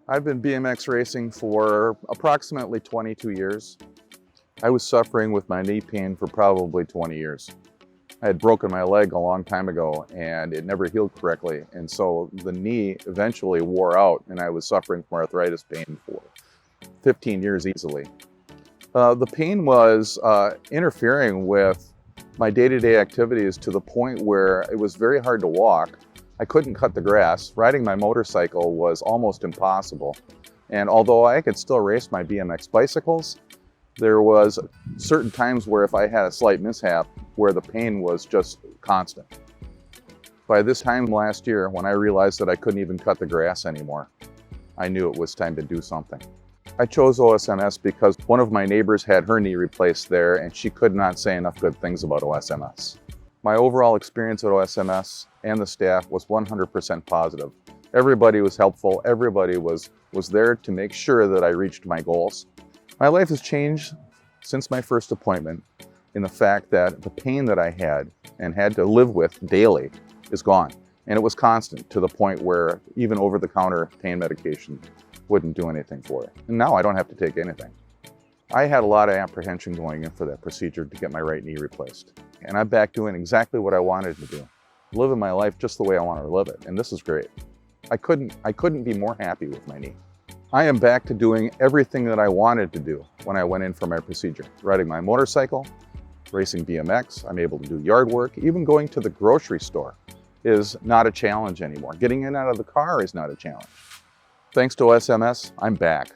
I've been BMX racing for approximately 22 years. I was suffering with my knee pain for probably 20 years. I had broken my leg a long time ago and it never healed correctly. And so the knee eventually wore out and I was suffering from arthritis pain for 15 years easily. The pain was interfering with my day-to-day activities to the point where it was very hard to walk. I couldn't cut the grass. Riding my motorcycle was almost impossible. And although I could still race my BMX bicycles, there was certain times where if I had a slight mishap where the pain was just constant. By this time last year, when I realized that I couldn't even cut the grass anymore, I knew it was time to do something. I chose OSMS because one of my neighbors had her knee replaced there and she could not say enough good things about OSMS. My overall experience at OSMS and the staff was 100% positive. Everybody was helpful, everybody was there to make sure that I reached my goals. My life has changed since my first appointment in the fact that the pain that I had and had to live with daily is gone. And it was constant to the point where even over-the-counter pain medication wouldn't do anything for it. And now I don't have to take anything. I had a lot of apprehension going in for that procedure to get my right knee replaced. And I'm back doing exactly what I wanted to do. Living my life just the way I want to live it. And this is great. I couldn't be more happy with my knee. I am back to doing everything that I wanted to do when I went in for my procedure. Riding my motorcycle, racing BMX, I'm able to do yard work, even going to the grocery store is not a challenge anymore. Getting in and out of the car is not a challenge. Thanks to OSMS, I'm back.